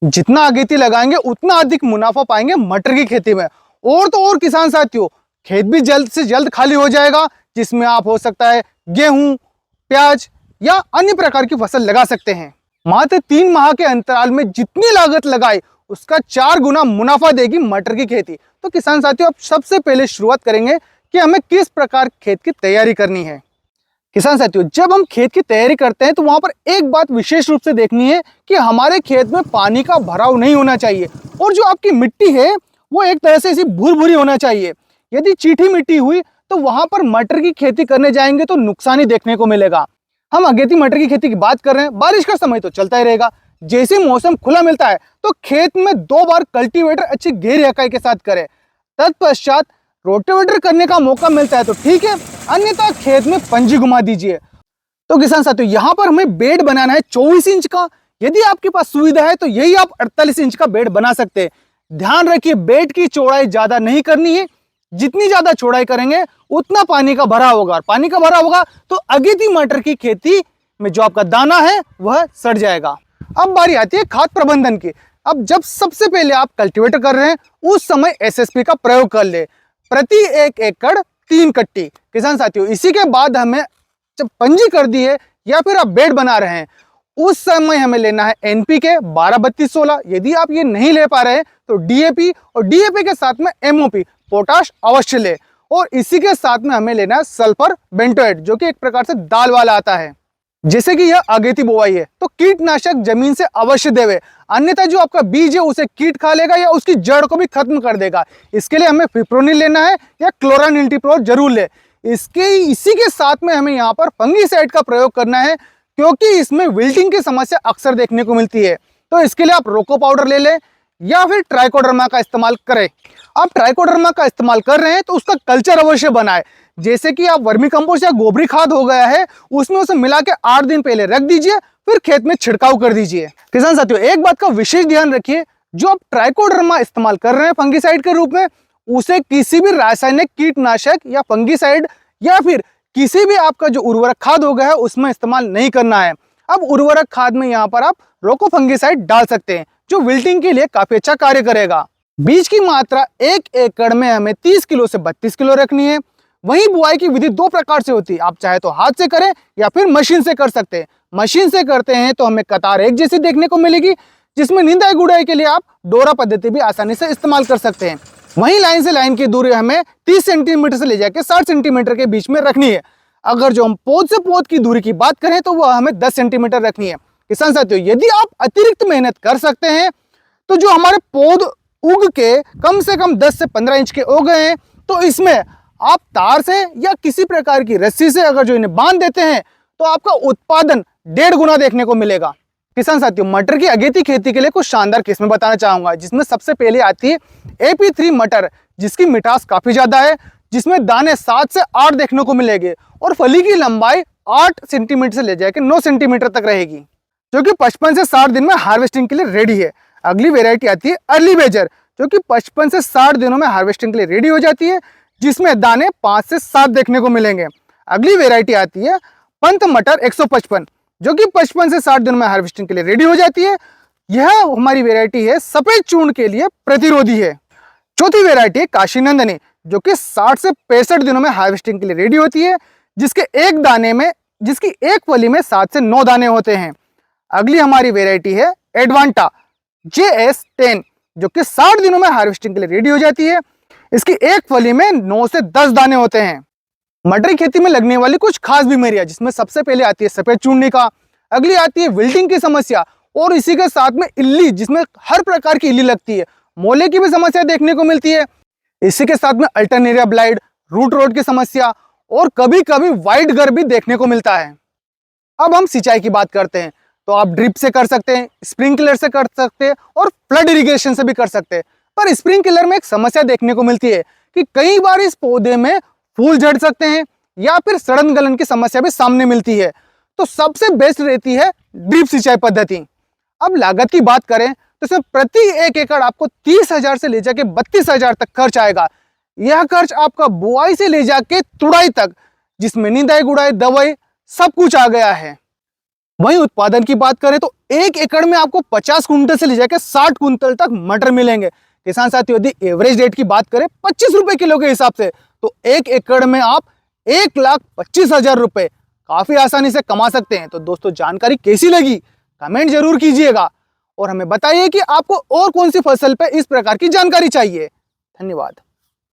जितना अगेती लगाएंगे उतना अधिक मुनाफा पाएंगे मटर की खेती में। और तो और किसान साथियों, खेत भी जल्द से जल्द खाली हो जाएगा, जिसमें आप हो सकता है गेहूं, प्याज या अन्य प्रकार की फसल लगा सकते हैं। मात्र 3 माह के अंतराल में जितनी लागत लगाई उसका 4 गुना मुनाफा देगी मटर की खेती। तो किसान साथियों, अब सबसे पहले शुरुआत करेंगे कि हमें किस प्रकार खेत की तैयारी करनी है। किसान साथियों, जब हम खेत की तैयारी करते हैं तो वहां पर एक बात विशेष रूप से देखनी है कि हमारे खेत में पानी का भराव नहीं होना चाहिए और जो आपकी मिट्टी है वो एक तरह से ऐसी भूर-भूरी होना चाहिए। यदि चीठी मिट्टी हुई तो वहां पर मटर की खेती करने जाएंगे तो नुकसान ही देखने को मिलेगा। हम अगेती मटर की खेती की बात कर रहे हैं, बारिश का समय तो चलता ही रहेगा। जैसे मौसम खुला मिलता है तो खेत में 2 बार कल्टीवेटर अच्छी गहरी हकाई के साथ करें। तत्पश्चात रोटेवेटर करने का मौका मिलता है तो ठीक है, अन्यथा खेत में पंजी घुमा दीजिए। तो किसान साथियों, यहाँ पर हमें बेड बनाना है 24 इंच का। यदि आपके पास सुविधा है तो यही आप 48 इंच का बेड बना सकते हैं। ध्यान रखिए, बेड की चौड़ाई ज्यादा नहीं करनी है। जितनी ज्यादा चौड़ाई करेंगे उतना पानी का भरा होगा, और पानी का भरा होगा तो अगेती मटर की खेती में जो आपका दाना है वह सड़ जाएगा। अब बारी आती है खाद प्रबंधन की। अब जब सबसे पहले आप कल्टीवेटर कर रहे हैं उस समय एसएसपी का प्रयोग कर ले, प्रति 1 एकड़ 3 कट्टी। किसान साथियों, इसी के बाद हमें जब पंजी कर दी है या फिर आप बेड बना रहे हैं उस समय हमें लेना है एनपीके 12-32-16। यदि आप ये नहीं ले पा रहे हैं तो डीएपी, और डीएपी के साथ में एमओपी पोटाश अवश्य ले। और इसी के साथ में हमें लेना है सल्फर बेंटोएट, जो कि एक प्रकार से दाल वाला आता है। जैसे कि यह अगेती बुआई है तो कीटनाशक जमीन से अवश्य देवे, अन्यथा जो आपका बीज है उसे कीट खा लेगा या उसकी जड़ को भी खत्म कर देगा। इसके लिए हमें फिप्रोनिल लेना है या क्लोरानिलटीप्रोल जरूर ले। इसी के साथ में हमें यहाँ पर फंगीसाइड का प्रयोग करना है, क्योंकि इसमें विल्टिंग की समस्या अक्सर देखने को मिलती है। तो इसके लिए आप रोको पाउडर ले लें या फिर ट्राइकोडर्मा का इस्तेमाल करें। आप ट्राइकोडर्मा का इस्तेमाल कर रहे हैं तो उसका कल्चर अवश्य बनाए। जैसे कि आप वर्मी कंपोस्ट या गोबरी खाद हो गया है उसमें उसे मिला के 8 दिन पहले रख दीजिए, फिर खेत में छिड़काव कर दीजिए। किसान साथियों, एक बात का विशेष ध्यान रखिए, जो आप ट्राइकोडर्मा इस्तेमाल कर रहे हैं फंगीसाइड के रूप में, उसे किसी भी रासायनिक कीटनाशक या फंगीसाइड या फिर किसी भी आपका जो उर्वरक खाद हो गया है उसमें इस्तेमाल नहीं करना है। अब उर्वरक खाद में यहाँ पर आप रोको फंगीसाइड डाल सकते हैं, जो विल्टिंग के लिए काफी अच्छा कार्य करेगा। बीज की मात्रा 1 एकड़ में हमें 30 किलो से 32 किलो रखनी है। वहीं बुआई की विधि 2 प्रकार से होती है, आप चाहे तो हाथ से करें या फिर मशीन से कर सकते हैं। मशीन से करते हैं तो हमें कतार एक जैसी देखने को मिलेगी, जिसमें निंदाई गुड़ाई के लिए आप डोरा पद्धति भी आसानी से इस्तेमाल कर सकते हैं। वहीं लाइन से लाइन की दूरी हमें 30 सेंटीमीटर से ले जाकर 60 सेंटीमीटर के बीच में रखनी है। अगर जो हम पौध से पौध की दूरी की बात करें तो वह हमें 10 सेंटीमीटर रखनी है। किसान साथियों, यदि आप अतिरिक्त मेहनत कर सकते हैं तो जो हमारे पौध उग के कम से कम 10 से 15 इंच के हो गए हैं तो इसमें आप तार से या किसी प्रकार की रस्सी से अगर जो इन्हें बांध देते हैं तो आपका उत्पादन 1.5 गुना देखने को मिलेगा। किसान साथियों, मटर की अगेती खेती के लिए कुछ शानदार किस्में बताना चाहूंगा, जिसमें सबसे पहले आती है AP3 मटर, जिसकी मिठास काफी ज्यादा है, जिसमें दाने 7 से 8 देखने को मिलेंगे और फली की लंबाई 8 सेंटीमीटर से ले जाकर 9 सेंटीमीटर तक रहेगी, जो कि 55 से 60 दिन में हार्वेस्टिंग के लिए रेडी है। अगली वेरायटी आती है अर्ली बेजर, जो कि 55 से 60 दिनों में हार्वेस्टिंग के लिए रेडी हो जाती है, जिसमें दाने 5 से 7 देखने को मिलेंगे। अगली वेरायटी आती है पंत मटर 155, जो कि 55 से 60 दिनों में हार्वेस्टिंग के लिए रेडी हो जाती है। यह हमारी वेरायटी है सफेद चूर्ण के लिए प्रतिरोधी है। चौथी वेरायटी है काशी नंदनी, जो कि 60 से 65 दिनों में हार्वेस्टिंग के लिए रेडी होती है, जिसकी एक फली में 7 से 9 दाने होते हैं। अगली हमारी वेरायटी है एडवांटा JS10, जो कि 60 दिनों में हार्वेस्टिंग के लिए रेडी हो जाती है। इसकी एक फली में 9 से 10 दाने होते हैं। मटर की खेती में लगने वाली कुछ खास बीमारियां, जिसमें सबसे पहले आती है सफेद चूर्णी का, अगली आती है विल्टिंग की समस्या, और इसी के साथ में इल्ली, जिसमें हर प्रकार की इल्ली लगती है। मोले की भी समस्या देखने को मिलती है। इसी के साथ में अल्टरनेरिया ब्लाइट, रूट रोट की समस्या और कभी कभी व्हाइट गर भी देखने को मिलता है। अब हम सिंचाई की बात करते हैं तो आप ड्रिप से कर सकते हैं, स्प्रिंकलर से कर सकते हैं और फ्लड इरिगेशन से भी कर सकते हैं। पर स्प्रिंकलर में एक समस्या देखने को मिलती है कि कई बार इस पौधे में फूल झड़ सकते हैं या फिर सड़न गलन की समस्या भी सामने मिलती है। तो सबसे बेस्ट रहती है ड्रिप सिंचाई पद्धति। अब लागत की बात करें तो इसमें प्रति 1 एकड़ आपको 30,000 से ले जाके 32,000 तक खर्च आएगा। यह खर्च आपका बुआई से ले जाके तुड़ाई तक, जिसमें निंदाई गुड़ाई दवाई सब कुछ आ गया है। वहीं उत्पादन की बात करें तो 1 एकड़ में आपको 50 कुंटल से ले जाकर 60 कुंटल तक मटर मिलेंगे। किसान साथियों, यदि एवरेज रेट की बात करें 25 रुपए किलो के हिसाब से, तो 1 एकड़ में आप 1,25,000 रुपए काफी आसानी से कमा सकते हैं। तो दोस्तों, जानकारी कैसी लगी कमेंट जरूर कीजिएगा और हमें बताइए कि आपको और कौन सी फसल पे इस प्रकार की जानकारी चाहिए। धन्यवाद।